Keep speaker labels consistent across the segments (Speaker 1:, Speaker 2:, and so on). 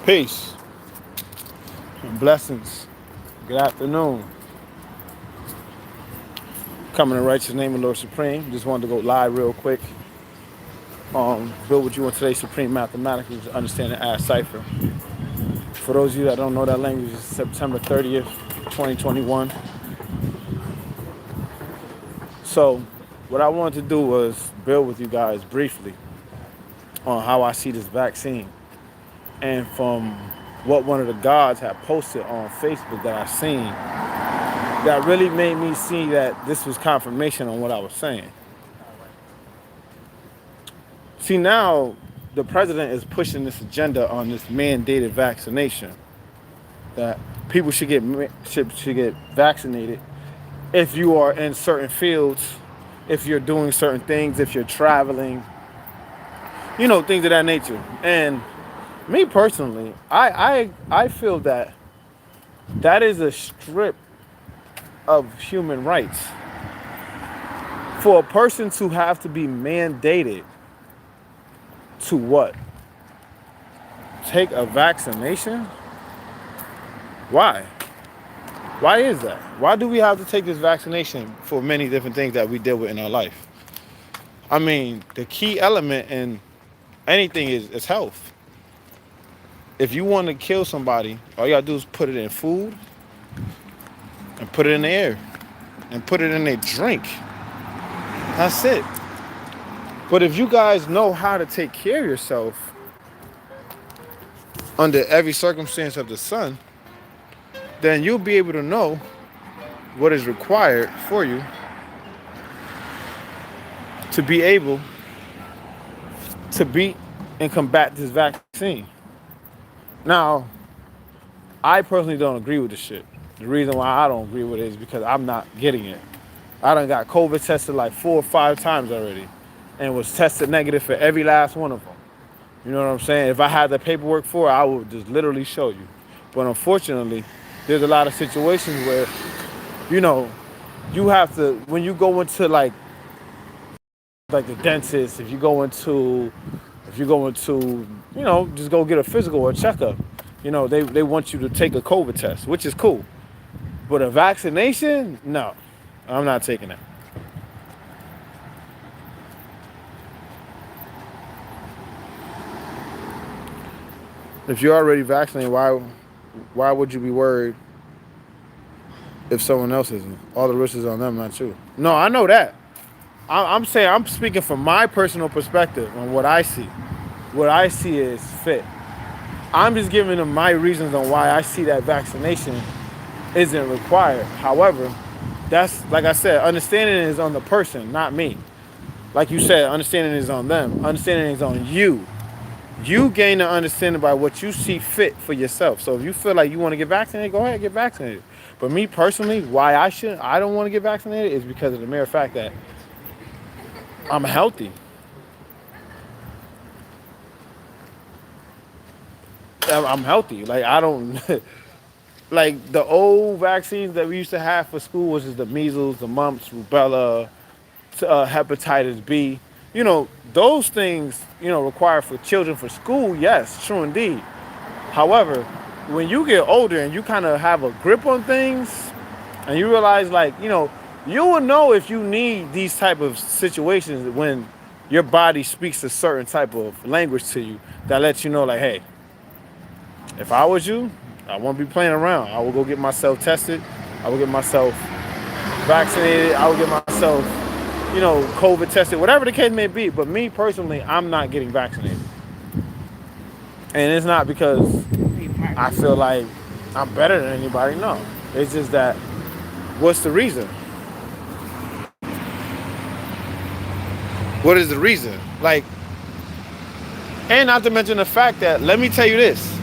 Speaker 1: Peace and blessings. Good afternoon. Coming in righteous name of Lord Supreme. Just wanted to go live real quick. Build with you on today's Supreme Mathematics, understanding Add Cipher. For those of you that don't know that language, it's September 30th, 2021. So, what I wanted to do was build with you guys briefly on how I see this vaccine. And from what one of the gods had posted on Facebook that I seen, that really made me see that this was confirmation on what I was saying. See, now the president is pushing this agenda on this mandated vaccination, that people should get vaccinated if you are in certain fields, if you're doing certain things, if you're traveling, things of that nature. And me personally, I feel that is a strip of human rights. For a person to have to be mandated to what? Take a vaccination? Why? Why is that? Why do we have to take this vaccination for many different things that we deal with in our life? I mean, the key element in anything is health. If you want to kill somebody, all you gotta do is put it in food and put it in the air and put it in a drink. That's it. But if you guys know how to take care of yourself under every circumstance of the sun, then you'll be able to know what is required for you to be able to beat and combat this vaccine. Now, I personally don't agree with this shit. The reason why I don't agree with it is because I'm not getting it. I done got COVID tested like 4 or 5 times already and was tested negative for every last one of them. You know what I'm saying? If I had the paperwork for it, I would just literally show you. But unfortunately, there's a lot of situations where, you have to, when you go into like the dentist, if you go into, just go get a physical or a checkup, they want you to take a COVID test, which is cool. But a vaccination, no, I'm not taking that. If you're already vaccinated, why would you be worried if someone else isn't? All the risk is on them, not you. No, I know that. I'm saying, I'm speaking from my personal perspective on what I see. What I see is fit. I'm just giving them my reasons on why I see that vaccination isn't required. However, that's, like I said, understanding is on the person, not me. Like you said, understanding is on them. Understanding is on you. You gain an understanding by what you see fit for yourself. So if you feel like you want to get vaccinated, go ahead and get vaccinated. But me personally, why I don't want to get vaccinated is because of the mere fact that I'm healthy. I'm healthy. Like, I don't, like the old vaccines that we used to have for school, which is the measles, the mumps, rubella, hepatitis B. Those things, required for children for school, yes, true indeed. However, when you get older and you kind of have a grip on things and you realize, you will know if you need these type of situations when your body speaks a certain type of language to you that lets you know, like, hey, if I was you, I won't be playing around. I will go get myself tested. I will get myself vaccinated. I will get myself, COVID tested, whatever the case may be. But me personally, I'm not getting vaccinated. And it's not because I feel like I'm better than anybody. No. It's just that, what's the reason? What is the reason? And not to mention the fact that, let me tell you this,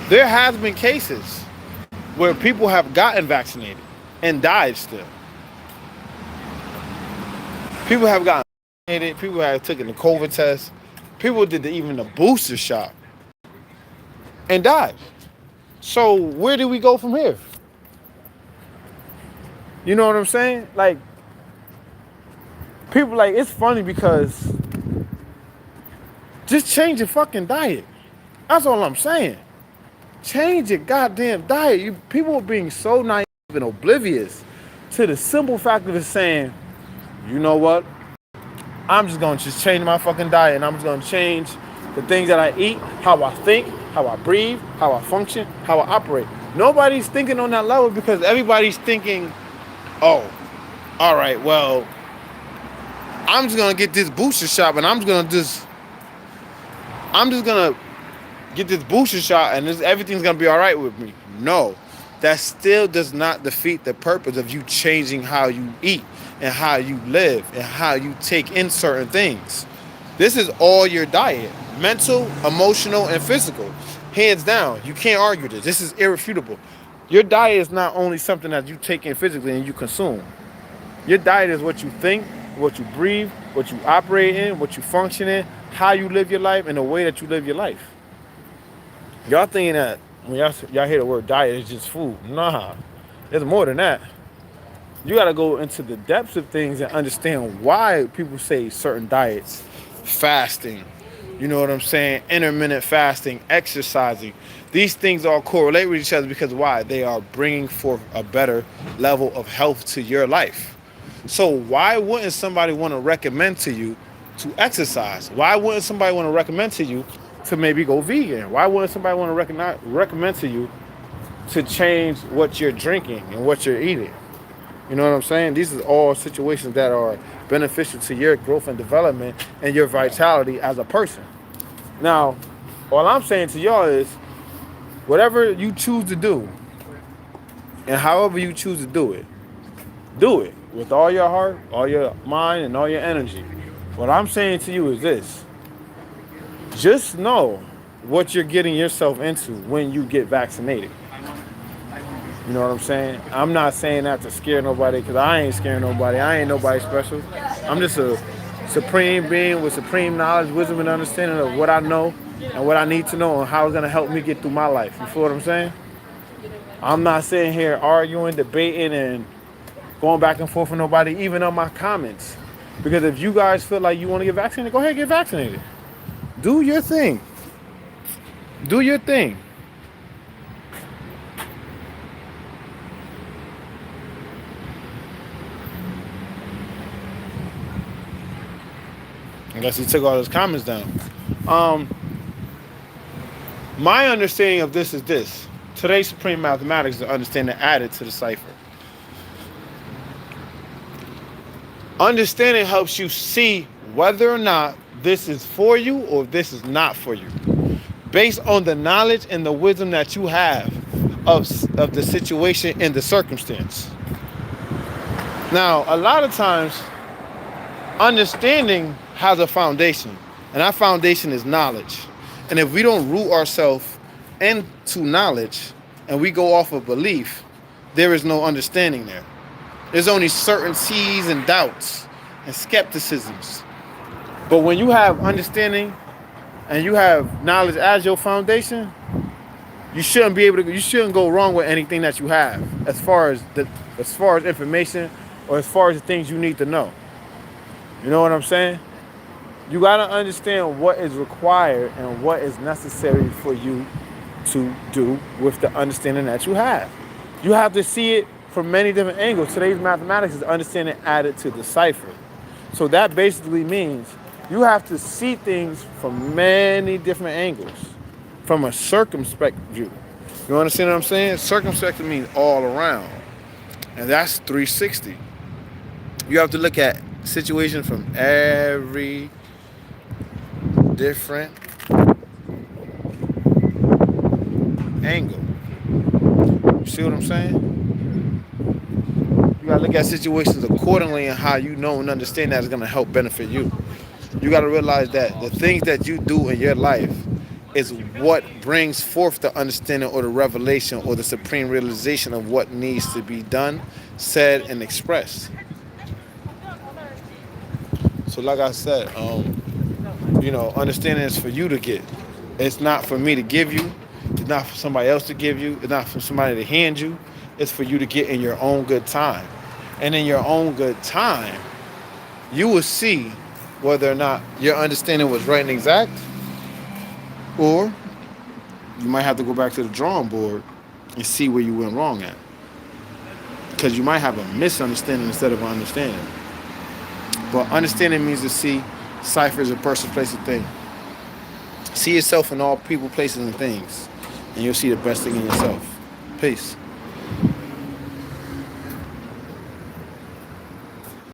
Speaker 1: there has been cases where people have gotten vaccinated and died still. People have gotten vaccinated, people have taken the COVID test, people did even the booster shot and died. So where do we go from here? You know what I'm saying? People, it's funny because just change your fucking diet. That's all I'm saying. Change your goddamn diet. People are being so naive and oblivious to the simple fact of it saying, you know what? I'm just gonna just change my fucking diet and I'm just gonna change the things that I eat, how I think, how I breathe, how I function, how I operate. Nobody's thinking on that level because everybody's thinking, oh, all right, well, I'm just gonna get this booster shot and I'm just gonna get this booster shot and everything's gonna be all right with me. No, that still does not defeat the purpose of you changing how you eat and how you live and how you take in certain things. This is all your diet, mental, emotional, and physical. Hands down, you can't argue this. This is irrefutable. Your diet is not only something that you take in physically and you consume. Your diet is what you think, what you breathe, what you operate in, what you function in, how you live your life, and the way that you live your life. Y'all thinking that when y'all hear the word diet, it's just food. Nah, there's more than that. You got to go into the depths of things and understand why people say certain diets, fasting, you know what I'm saying, intermittent fasting, exercising. These things all correlate with each other because why? They are bringing forth a better level of health to your life. So why wouldn't somebody want to recommend to you to exercise? Why wouldn't somebody want to recommend to you to maybe go vegan? Why wouldn't somebody want to recommend to you to change what you're drinking and what you're eating? You know what I'm saying? These are all situations that are beneficial to your growth and development and your vitality as a person. Now, all I'm saying to y'all is, whatever you choose to do, and however you choose to do it with all your heart, all your mind, and all your energy. What I'm saying to you is this. Just know what you're getting yourself into when you get vaccinated. You know what I'm saying? I'm not saying that to scare nobody because I ain't scaring nobody. I ain't nobody special. I'm just a supreme being with supreme knowledge, wisdom, and understanding of what I know and what I need to know and how it's going to help me get through my life. You feel what I'm saying? I'm not sitting here arguing, debating, and going back and forth with nobody, even on my comments. Because if you guys feel like you want to get vaccinated, go ahead and get vaccinated. Do your thing. Do your thing. I guess he took all his comments down. My understanding of this is this. Today's supreme mathematics is the understanding added to the cipher. Understanding helps you see whether or not this is for you or this is not for you, based on the knowledge and the wisdom that you have of the situation and the circumstance. Now, a lot of times, understanding has a foundation, and that foundation is knowledge. And if we don't root ourselves into knowledge and we go off of belief, there is no understanding there. There's only certainties and doubts and skepticisms. But when you have understanding and you have knowledge as your foundation, you shouldn't go wrong with anything that you have as far as information or as far as the things you need to know. You know what I'm saying? You got to understand what is required and what is necessary for you to do with the understanding that you have. You have to see it from many different angles. Today's mathematics is understanding added to the cipher. So that basically means you have to see things from many different angles, from a circumspect view. You understand what I'm saying? Circumspect means all around, and that's 360. You have to look at situations from every different angle. You see what I'm saying? You gotta look at situations accordingly and how you know and understand that is gonna help benefit you. You gotta realize that the things that you do in your life is what brings forth the understanding or the revelation or the supreme realization of what needs to be done, said, and expressed. So like I said, understanding is for you to get. It's not for me to give you. It's not for somebody else to give you. It's not for somebody to hand you. It's for you to get in your own good time. And in your own good time, you will see whether or not your understanding was right and exact, or you might have to go back to the drawing board and see where you went wrong at. Because you might have a misunderstanding instead of an understanding. But understanding means to see. Cipher is a person, place, and thing. See yourself in all people, places, and things, and you'll see the best thing in yourself. Peace.